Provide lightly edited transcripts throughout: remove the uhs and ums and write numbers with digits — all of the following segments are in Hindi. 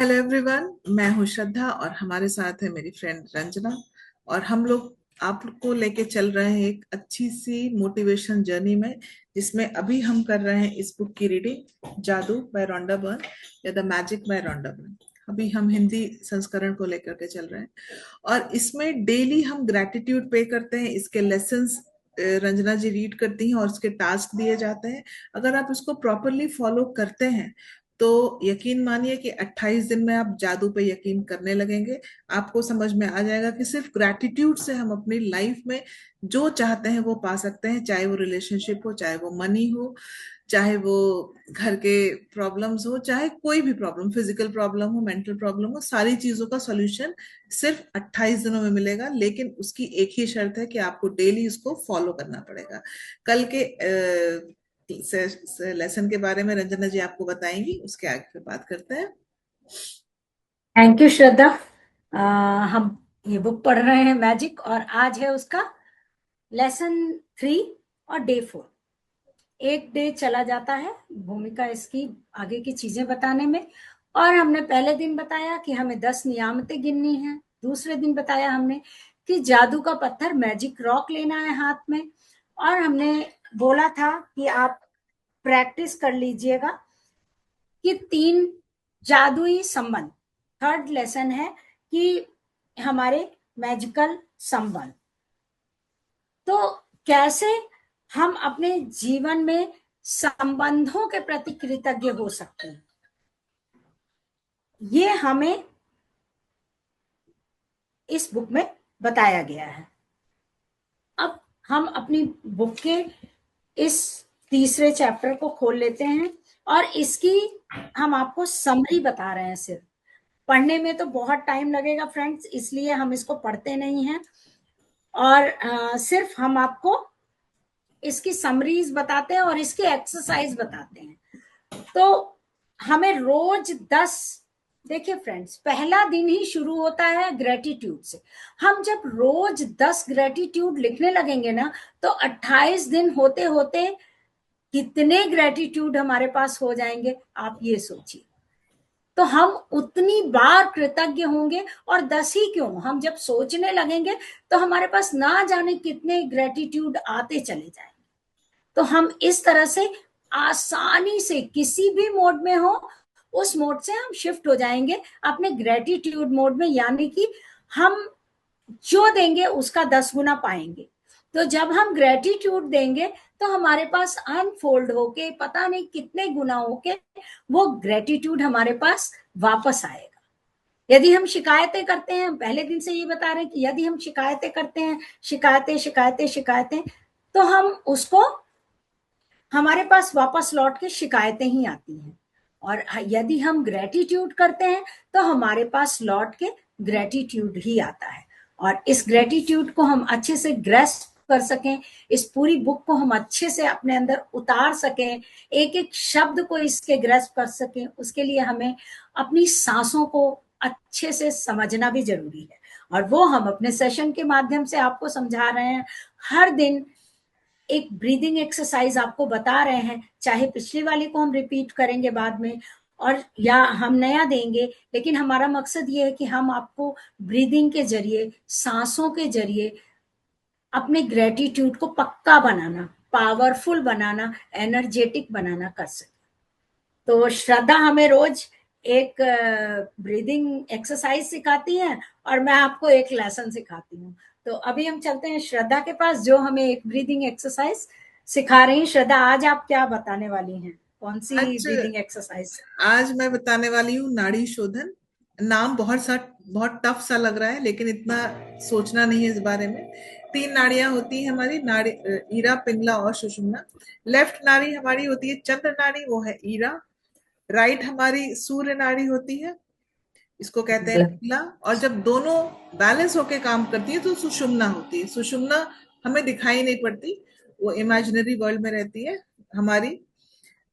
हेलो एवरीवन, मैं हूं श्रद्धा और हमारे साथ है मेरी फ्रेंड रंजना। और हम लोग आपको लेके चल रहे हैं एक अच्छी सी मोटिवेशन जर्नी में, जिसमें अभी हम कर रहे हैं इस बुक की रीडिंग, जादू बाय रॉन्डा बर्न या the magic by Rhonda Byrne. अभी हम हिंदी संस्करण को लेकर के चल रहे हैं और इसमें डेली हम ग्रैटिट्यूड पे करते हैं। इसके लेसन्स रंजना जी रीड करती हैं और उसके टास्क दिए जाते हैं। अगर आप इसको प्रॉपरली फॉलो करते हैं तो यकीन मानिए कि 28 दिन में आप जादू पे यकीन करने लगेंगे। आपको समझ में आ जाएगा कि सिर्फ ग्रैटिट्यूड से हम अपनी लाइफ में जो चाहते हैं वो पा सकते हैं, चाहे वो रिलेशनशिप हो, चाहे वो मनी हो, चाहे वो घर के प्रॉब्लम्स हो, चाहे कोई भी प्रॉब्लम, फिजिकल प्रॉब्लम हो, मेंटल प्रॉब्लम हो, सारी चीजों का सॉल्यूशन सिर्फ 28 दिनों में मिलेगा। लेकिन उसकी एक ही शर्त है कि आपको डेली इसको फॉलो करना पड़ेगा। कल के लेसन के बारे में रंजना जी आपको बताएंगी, उसके आगे फिर बात करते हैं। थैंक यू श्रद्धा। हम ये बुक पढ़ रहे हैं मैजिक, और आज है उसका लेसन 3 और डे 4। एक डे चला जाता है भूमिका इसकी आगे की चीजें बताने में। और हमने पहले दिन बताया कि हमें 10 नियामतें गिननी है। दूसरे दिन बताया हमने कि जादू का पत्थर मैजिक रॉक लेना है हाथ में। और हमने बोला था कि आप प्रैक्टिस कर लीजिएगा कि 3 जादुई संबंध। थर्ड लेसन है कि हमारे मैजिकल संबंध। तो कैसे हम अपने जीवन में संबंधों के प्रति कृतज्ञ हो सकते हैं, ये हमें इस बुक में बताया गया है। अब हम अपनी बुक के इस तीसरे चैप्टर को खोल लेते हैं और इसकी हम आपको समरी बता रहे हैं। सिर्फ पढ़ने में तो बहुत टाइम लगेगा फ्रेंड्स, इसलिए हम इसको पढ़ते नहीं हैं। और सिर्फ हम आपको इसकी समरीज बताते हैं और इसकी एक्सरसाइज बताते हैं। तो हमें रोज 10, देखिए फ्रेंड्स, पहला दिन ही शुरू होता है ग्रेटिट्यूड से। हम जब रोज 10 ग्रेटिट्यूड लिखने लगेंगे ना, तो 28 दिन होते होते कितने ग्रेटिट्यूड हमारे पास हो जाएंगे, आप ये सोचिए। तो हम उतनी बार कृतज्ञ होंगे। और 10 ही क्यों, हम जब सोचने लगेंगे तो हमारे पास ना जाने कितने ग्रेटिट्यूड आते चले जाएंगे। तो हम इस तरह से आसानी से किसी भी मोड में हो, उस मोड से हम शिफ्ट हो जाएंगे अपने ग्रेटिट्यूड मोड में। यानी कि हम जो देंगे उसका 10 गुना पाएंगे। तो जब हम ग्रेटिट्यूड देंगे तो हमारे पास अनफोल्ड होके पता नहीं कितने गुना होके वो ग्रेटिट्यूड हमारे पास वापस आएगा। यदि हम शिकायतें करते हैं, पहले दिन से ये बता रहे हैं कि यदि हम शिकायतें करते हैं, शिकायतें शिकायतें शिकायतें, तो हम उसको, हमारे पास वापस लौट के शिकायतें ही आती हैं। और यदि हम ग्रेटिट्यूड करते हैं तो हमारे पास लौट के ग्रेटिट्यूड ही आता है। और इस ग्रेटिट्यूड को हम अच्छे से ग्रेस्प कर सकें, इस पूरी बुक को हम अच्छे से अपने अंदर उतार सकें, एक एक शब्द को इसके ग्रेस्प कर सकें, उसके लिए हमें अपनी सांसों को अच्छे से समझना भी जरूरी है। और वो हम अपने सेशन के माध्यम से आपको समझा रहे हैं। हर दिन एक ब्रीदिंग एक्सरसाइज आपको बता रहे हैं, चाहे पिछली वाली को हम रिपीट करेंगे बाद में और या हम नया देंगे, लेकिन हमारा मकसद ये है कि हम आपको ब्रीदिंग के जरिए, सांसों के जरिए अपने ग्रेटिट्यूड को पक्का बनाना, पावरफुल बनाना, एनर्जेटिक बनाना कर सके। तो श्रद्धा हमें रोज एक ब्रीदिंग एक्सरसाइज सिखाती हैं और मैं आपको एक लेसन सिखाती हूँ। तो अभी हम चलते हैं श्रद्धा के पास, जो हमें एक ब्रीदिंग एक्सरसाइज सिखा रही हैं। श्रद्धा, आज आप क्या बताने वाली हैं, कौन सी आज ब्रीदिंग एक्सरसाइज? आज मैं बताने वाली हूँ नाड़ी शोधन। नाम बहुत टफ सा लग रहा है, लेकिन इतना सोचना नहीं है इस बारे में। 3 नाड़ियां होती हैं हमारी, नाड़ी ईरा, पिंगला और सुषुम्ना। लेफ्ट नाड़ी हमारी होती है चंद्र नाड़ी, वो है ईरा। राइट हमारी सूर्य नाड़ी होती है, इसको कहते हैं पिंगला। और जब दोनों बैलेंस होके काम करती है तो सुषुम्ना होती है। सुषुम्ना हमें दिखाई नहीं पड़ती, वो इमेजिनरी वर्ल्ड में रहती है, हमारी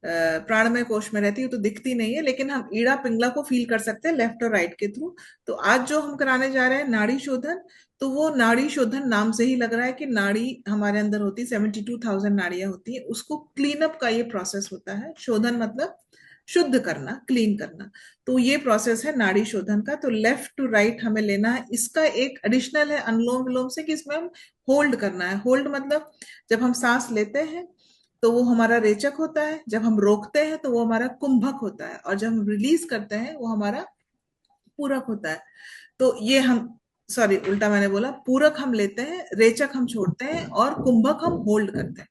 प्राणमय कोश में रहती है, तो दिखती नहीं है, लेकिन हम ईड़ा पिंगला को फील कर सकते हैं लेफ्ट और राइट के थ्रू। तो आज जो हम कराने जा रहे हैं नाड़ी शोधन, तो वो नाड़ी शोधन नाम से ही लग रहा है कि नाड़ी हमारे अंदर होती है, 72,000 नाड़ियां होती है, उसको क्लीन अप का ये प्रोसेस होता है। शोधन मतलब शुद्ध करना, क्लीन करना। तो ये प्रोसेस है नाड़ी शोधन का। तो लेफ्ट टू राइट हमें लेना है। इसका एक एडिशनल है अनुलोम विलोम से कि इसमें हम होल्ड करना है। होल्ड मतलब जब हम सांस लेते हैं तो वो हमारा रेचक होता है, जब हम रोकते हैं तो वो हमारा कुंभक होता है, और जब हम रिलीज करते हैं वो हमारा पूरक होता है। तो ये हम, सॉरी उल्टा मैंने बोला, पूरक हम लेते हैं, रेचक हम छोड़ते हैं, और कुंभक हम होल्ड करते हैं।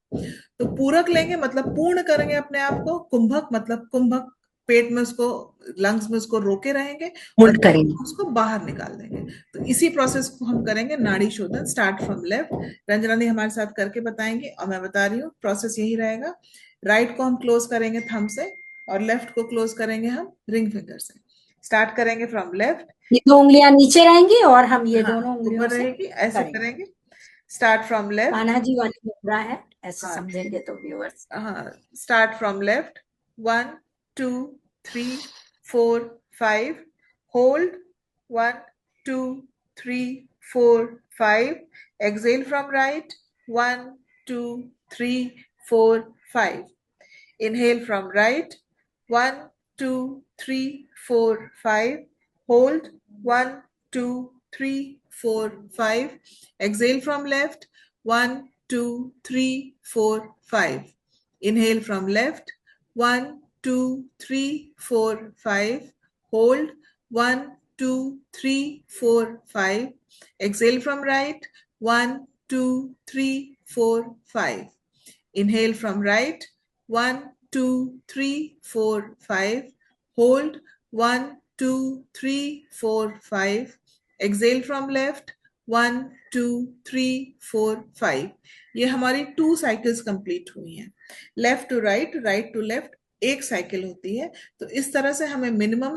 तो पूरक लेंगे मतलब पूर्ण करेंगे अपने आप को, कुंभक मतलब कुंभक पेट में उसको, लंग्स में उसको रोके रहेंगे, और होल्ड करेंगे। उसको बाहर निकाल देंगे। तो इसी प्रोसेस को हम करेंगे नाड़ी शोधन, स्टार्ट फ्रॉम लेफ्ट। रंजना ने हमारे साथ करके बताएंगे, और मैं बता रही हूँ प्रोसेस यही रहेगा। राइट को हम क्लोज करेंगे थंब से, और लेफ्ट को क्लोज करेंगे हम रिंग फिंगर से। स्टार्ट करेंगे फ्रॉम लेफ्ट। ये दो उंगलियां नीचे रहेंगी और हम ये हाँ, दोनों उंगलियों ऊपर से रहेगी, ऐसे करेंगे। करेंगे। Start from left. Kanha ji वाली मुद्रा है, ऐसे हाँ, समझेंगे तो व्यूअर्स। हाँ, start from left. 1 2 3 4 5। Hold. 1 2 3 4 5। Exhale from right. 1 2 3 4 5। Inhale from right. 1 2 3 4 5. Hold. 1 2 3 4 5. Exhale from left. 1 2 3 4 5. Inhale from left. 1 2 3 4 5. Hold. 1 2 3 4 5. Exhale from right. 1 2 3 4 5. Inhale from right. 1 2 3 4 5. Hold. 1 2 3 4 5. Exhale from left. 1 2 3 4 5। ये हमारी 2 साइकिल्स कंप्लीट हुई हैं। Left to right, right to left एक साइकिल होती है। तो इस तरह से हमें मिनिमम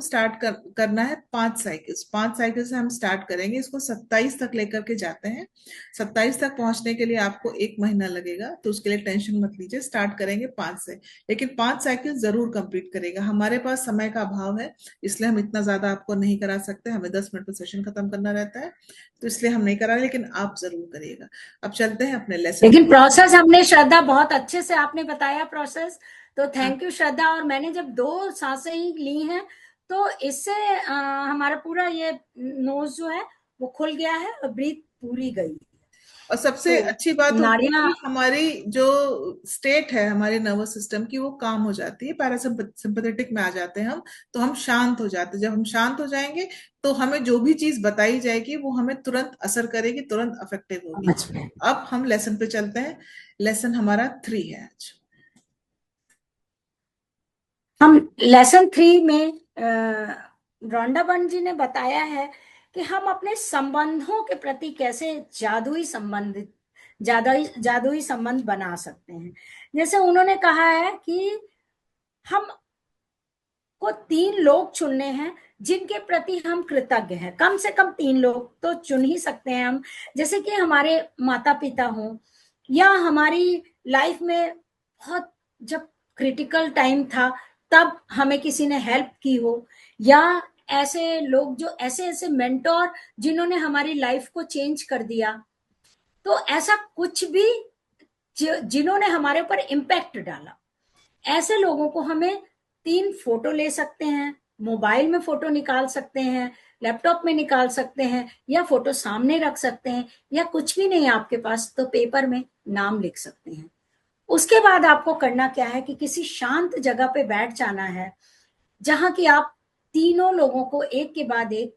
करना है 5 साइकिल्स। 5 साइकिल से हम स्टार्ट करेंगे, इसको 27 तक लेकर के जाते हैं। 27 तक पहुंचने के लिए आपको 1 महीना लगेगा, तो उसके लिए टेंशन मत लीजिए। स्टार्ट करेंगे 5 से, लेकिन 5 साइकिल जरूर कंप्लीट करेगा। हमारे पास समय का अभाव है, इसलिए हम इतना ज्यादा आपको नहीं करा सकते, हमें 10 मिनट में सेशन खत्म करना रहता है, तो इसलिए हम नहीं करा रहे, लेकिन आप जरूर करिएगा। अब चलते हैं अपने लेसन। लेकिन प्रोसेस हमने श्रद्धा बहुत अच्छे से आपने बताया प्रोसेस, तो थैंक यू श्रद्धा। और मैंने जब 2 सांसें ही ली हैं तो इससे हमारा पूरा ये नोज जो है वो खुल गया है और ब्रीथ पूरी गई। और सबसे तो अच्छी बात होती है नाड़ियां, कि हमारी जो स्टेट है हमारे नर्वस सिस्टम की, वो काम हो जाती है, पैरासिम्पथेटिक में आ जाते हैं हम। तो हम शांत हो जाते हैं। जब हम शांत हो जाएंगे तो हमें जो भी चीज बताई जाएगी वो हमें तुरंत असर करेगी, तुरंत अफेक्टिव होगी। समझ में। अब हम लेसन पे चलते हैं। लेसन हमारा 3 है आज। हम लेसन 3 में रॉन्डाबन जी ने बताया है कि हम अपने संबंधों के प्रति कैसे जादुई संबंध बना सकते हैं। जैसे उन्होंने कहा है कि हम को 3 लोग चुनने हैं जिनके प्रति हम कृतज्ञ हैं। कम से कम 3 लोग तो चुन ही सकते हैं हम, जैसे कि हमारे माता पिता हों, या हमारी लाइफ में बहुत जब क्रिटिकल टाइम था तब हमें किसी ने हेल्प की हो, या ऐसे लोग जो ऐसे ऐसे मेंटोर जिन्होंने हमारी लाइफ को चेंज कर दिया। तो ऐसा कुछ भी जिन्होंने हमारे ऊपर इम्पैक्ट डाला, ऐसे लोगों को हमें 3 फोटो ले सकते हैं, मोबाइल में फोटो निकाल सकते हैं, लैपटॉप में निकाल सकते हैं, या फोटो सामने रख सकते हैं, या कुछ भी नहीं आपके पास तो पेपर में नाम लिख सकते हैं। उसके बाद आपको करना क्या है कि किसी शांत जगह पे बैठ जाना है, जहां कि आप तीनों लोगों को एक के बाद एक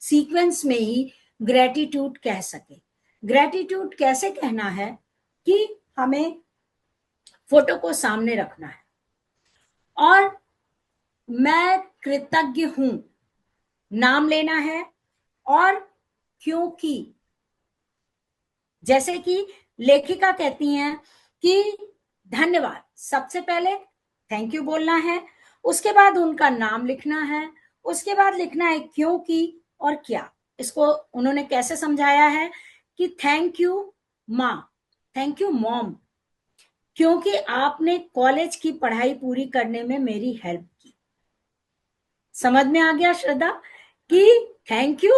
सीक्वेंस में ही ग्रेटिट्यूड कह सके। ग्रेटिट्यूड कैसे कहना है कि हमें फोटो को सामने रखना है और मैं कृतज्ञ हूं नाम लेना है, और क्योंकि जैसे कि लेखिका कहती हैं कि धन्यवाद, सबसे पहले थैंक यू बोलना है, उसके बाद उनका नाम लिखना है, उसके बाद लिखना है क्योंकि और क्या। इसको उन्होंने कैसे समझाया है कि थैंक यू माँ, थैंक यू मॉम, क्योंकि आपने कॉलेज की पढ़ाई पूरी करने में मेरी हेल्प की। समझ में आ गया श्रद्धा कि थैंक यू,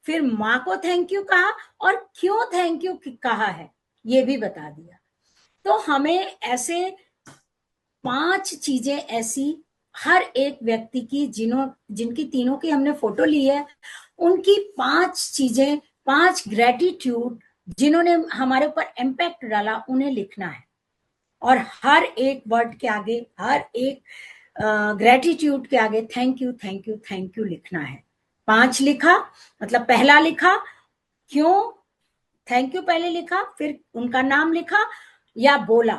फिर माँ को थैंक यू कहा, और क्यों थैंक यू कहा है ये भी बता दिया। तो हमें ऐसे 5 चीजें ऐसी हर एक व्यक्ति की जिनकी तीनों की हमने फोटो ली है, उनकी 5 चीजें, 5 ग्रेटिट्यूड जिन्होंने हमारे ऊपर इम्पैक्ट डाला, उन्हें लिखना है। और हर एक वर्ड के आगे, हर एक ग्रेटिट्यूड के आगे thank you thank you thank you लिखना है। 5 लिखा, मतलब पहला लिखा, क्यों थैंक यू पहले लिखा, फिर उनका नाम लिखा या बोला।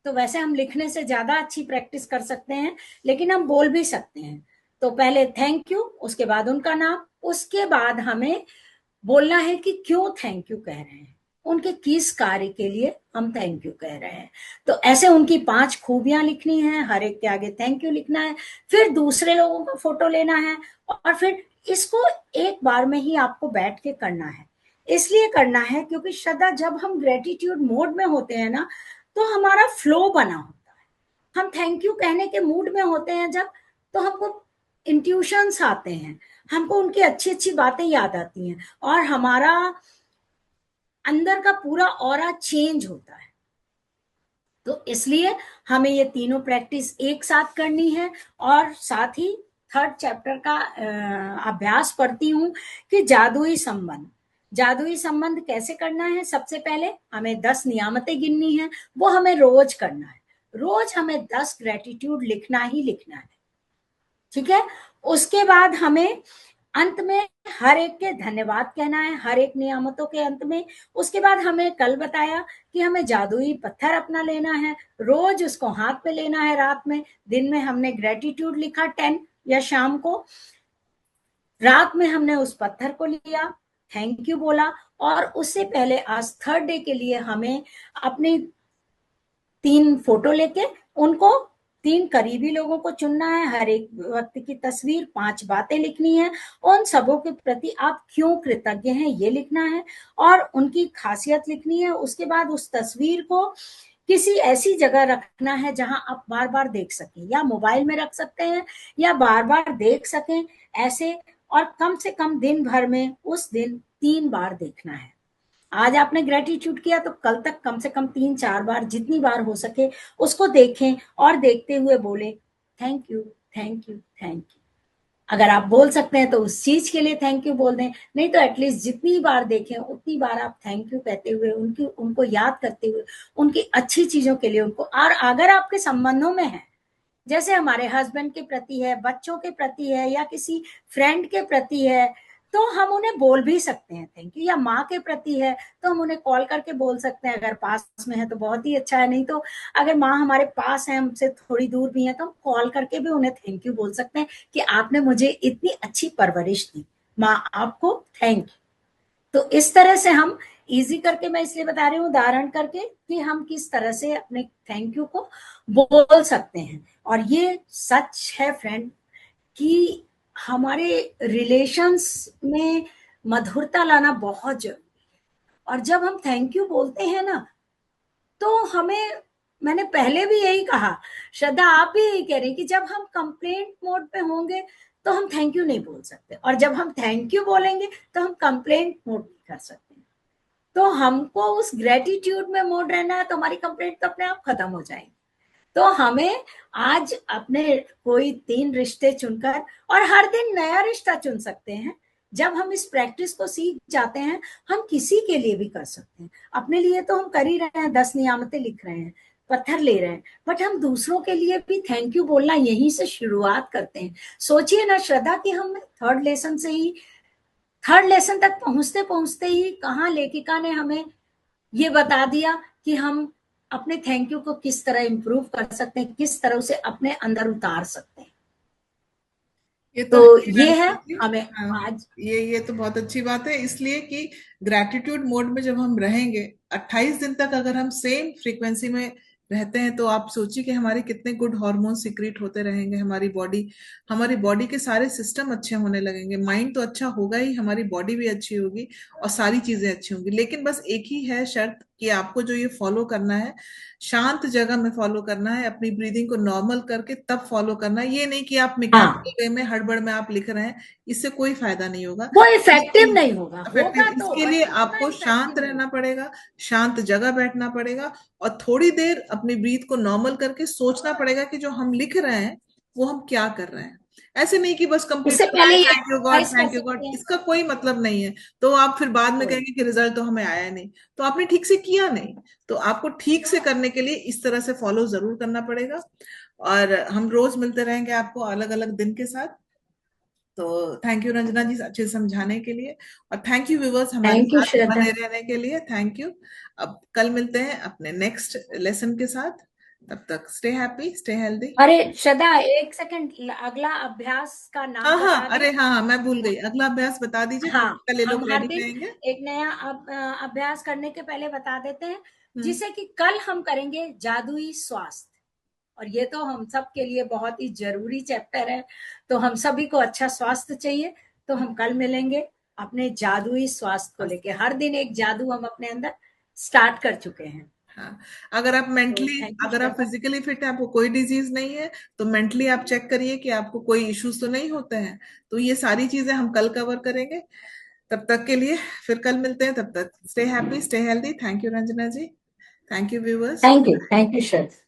तो वैसे हम लिखने से ज्यादा अच्छी प्रैक्टिस कर सकते हैं, लेकिन हम बोल भी सकते हैं। तो पहले थैंक यू, उसके बाद उनका नाम, उसके बाद हमें बोलना है कि क्यों थैंक यू कह रहे हैं, उनके किस कार्य के लिए हम थैंक यू कह रहे हैं। तो ऐसे उनकी 5 खूबियां लिखनी है, हर एक के आगे थैंक यू लिखना है, फिर दूसरे लोगों का फोटो लेना है, और फिर इसको एक बार में ही आपको बैठ के करना है। इसलिए करना है क्योंकि श्रद्धा, जब हम ग्रेटिट्यूड मोड में होते हैं ना, तो हमारा फ्लो बना होता है। हम थैंक यू कहने के मूड में होते हैं जब, तो हमको इंट्यूशंस आते हैं, हमको उनकी अच्छी अच्छी बातें याद आती हैं, और हमारा अंदर का पूरा ऑरा चेंज होता है। तो इसलिए हमें ये तीनों प्रैक्टिस एक साथ करनी है। और साथ ही 3rd चैप्टर का अभ्यास पढ़ती हूँ कि जादुई संबंध। जादुई संबंध कैसे करना है? सबसे पहले हमें 10 नियामतें गिननी है, वो हमें रोज करना है। रोज हमें 10 ग्रेटिट्यूड लिखना ही लिखना है, ठीक है। उसके बाद हमें अंत में हर एक के धन्यवाद कहना है, हर एक नियामतों के अंत में। उसके बाद हमें कल बताया कि हमें जादुई पत्थर अपना लेना है, रोज उसको हाथ में लेना है रात में। दिन में हमने ग्रेटिट्यूड लिखा 10, या शाम को, रात में हमने उस पत्थर को लिया, थैंक यू बोला। और उससे पहले आज 3rd डे के लिए हमें अपनी 3 फोटो लेके उनको 3 करीबी लोगों को चुनना है, हर एक व्यक्ति की तस्वीर, 5 बातें लिखनी है, उन सबों के प्रति आप क्यों कृतज्ञ हैं ये लिखना है, और उनकी खासियत लिखनी है। उसके बाद उस तस्वीर को किसी ऐसी जगह रखना है जहां आप बार बार देख सकें, या मोबाइल में रख सकते हैं, या बार बार देख सकें ऐसे। और कम से कम दिन भर में उस दिन 3 बार देखना है। आज आपने ग्रेटिट्यूड किया तो कल तक कम से कम 3-4 बार, जितनी बार हो सके उसको देखें, और देखते हुए बोले thank you thank you thank you. अगर आप बोल सकते हैं तो उस चीज के लिए थैंक यू बोल दें, नहीं तो एटलीस्ट जितनी बार देखें उतनी बार आप थैंक यू कहते हुए, उनको याद करते हुए, उनकी अच्छी चीजों के लिए उनको। और अगर आपके संबंधों में है, जैसे हमारे हस्बैंड के प्रति है, बच्चों के प्रति है, या किसी फ्रेंड के प्रति है, तो हम उन्हें बोल भी सकते हैं थैंक यू। या माँ के प्रति है तो हम उन्हें कॉल करके बोल सकते हैं, अगर पास में है तो बहुत ही अच्छा है, नहीं तो अगर माँ हमारे पास है, हमसे थोड़ी दूर भी है, तो हम कॉल करके भी उन्हें थैंक यू बोल सकते हैं कि आपने मुझे इतनी अच्छी परवरिश दी, माँ आपको थैंक यू। तो इस तरह से हम इजी करके, मैं इसलिए बता रही हूँ उदाहरण करके, कि हम किस तरह से अपने थैंक यू को बोल सकते हैं। और ये सच है फ्रेंड कि हमारे रिलेशंस में मधुरता लाना बहुत जरूरी है। और जब हम थैंक यू बोलते हैं ना, तो हमें, मैंने पहले भी यही कहा, श्रद्धा आप भी यही कह रही कि जब हम कंप्लेंट मोड पे होंगे तो हम थैंक यू नहीं बोल सकते, और जब हम थैंक यू बोलेंगे तो हम कंप्लेंट मोड नहीं कर सकते। तो हमको उस ग्रेटिट्यूड में मोड रहना है, तो हमारी कंप्लेंट तो अपने आप खत्म हो जाएगी। तो हमें आज अपने कोई 3 रिश्ते चुनकर, और हर दिन नया रिश्ता चुन सकते हैं। जब हम इस प्रैक्टिस को सीख जाते हैं, हम किसी के लिए भी कर सकते हैं। अपने लिए तो हम कर ही रहे हैं, 10 नियामतें लिख रहे हैं, पत्थर ले रहे हैं, बट हम दूसरों के लिए भी थैंक यू बोलना यहीं से शुरुआत करते हैं। सोचिए ना श्रद्धा कि हम 3rd लेसन से ही, 3rd लेसन तक पहुंचते पहुंचते ही कहाँ लेखिका ने हमें ये बता दिया कि हम अपने थैंक यू को किस तरह इंप्रूव कर सकते हैं, किस तरह उसे अपने अंदर उतार सकते हैं। ये तो तो है ये है हमें हाँ, आज। ये तो बहुत अच्छी बात है, इसलिए कि ग्रैटिट्यूड मोड में जब हम रहेंगे 28 दिन तक, अगर हम सेम फ्रीक्वेंसी में रहते हैं, तो आप सोचिए कि हमारे कितने गुड हार्मोन सिक्रीट होते रहेंगे। हमारी बॉडी के सारे सिस्टम अच्छे होने लगेंगे। माइंड तो अच्छा होगा ही, हमारी बॉडी भी अच्छी होगी, और सारी चीजें अच्छी होंगी। लेकिन बस एक ही है शर्त कि आपको जो ये फॉलो करना है शांत जगह में फॉलो करना है, अपनी ब्रीदिंग को नॉर्मल करके तब फॉलो करना है। ये नहीं कि आप हाँ, मैकेनिकल वे में हड़बड़ में आप लिख रहे हैं, इससे कोई फायदा नहीं होगा। वो इफेक्टिव इसके नहीं होगा, इफेक्टिव, होगा तो इसके बट लिए उतना आपको इफेक्टिव शांत नहीं रहना होगा। पड़ेगा, शांत जगह बैठना पड़ेगा, और थोड़ी देर अपनी ब्रीथ को नॉर्मल करके सोचना पड़ेगा कि जो हम लिख रहे हैं वो हम क्या कर रहे हैं। ऐसे नहीं कि बस कंप्लीट उससे करना पहले है, ये थैंक यू गॉड, एक्सरसाइज कर थैंक यू गॉड, सकते हैं। इसका कोई मतलब नहीं है। तो आप फिर बाद में कोई कहेंगे कि रिजल्ट तो हमें आया नहीं, तो आपने ठीक से किया नहीं। तो आपको ठीक से करने के लिए इस तरह से फॉलो जरूर करना पड़ेगा। और हम रोज मिलते रहेंगे आपको अलग अलग दिन के साथ। तो थैंक यू रंजना जी अच्छे से समझाने के लिए, और थैंक यू व्यूवर्स हमारे थैंक यू साथ श्रद्धा। बने रहने के लिए, थैंक यू। अब कल मिलते हैं अपने नेक्स्ट लेसन के साथ। तब तक स्टे हैप्पी, स्टे हेल्दी। अरे श्रद्धा, एक सेकंड, अगला अभ्यास का हाँ नाम हाँ, बता दें। अरे हाँ हाँ, मैं भूल गई, अगला अभ्यास बता दीजिए हाँ, तब कल ये हम लोग हर रेडी दिन रहेंगे। एक नया अभ्यास करने के पहले बता देते हैं, हम्म। जिसे कि कल हम करेंगे जादुई स्वास्थ्य। और ये तो हम सब के लिए बहुत ही जरूरी चैप्टर है, तो हम सभी को अच्छा स्वास्थ्य चाहिए। तो हम कल मिलेंगे अपने जादुई स्वास्थ्य को लेके। हर दिन एक जादू हम अपने अंदर स्टार्ट कर चुके हैं। हाँ, अगर आप तो मेंटली, थैंक यू अगर आप श्रद्धा। फिजिकली फिट है, आपको कोई डिजीज नहीं है, तो मेंटली आप चेक करिए कि आपको कोई इश्यूज तो नहीं होते हैं। तो ये सारी चीजें हम कल कवर करेंगे। तब तक के लिए फिर कल मिलते हैं, तब तक stay happy, stay healthy. Thank you Ranjana ji, thank you viewers. Thank you Shraddha.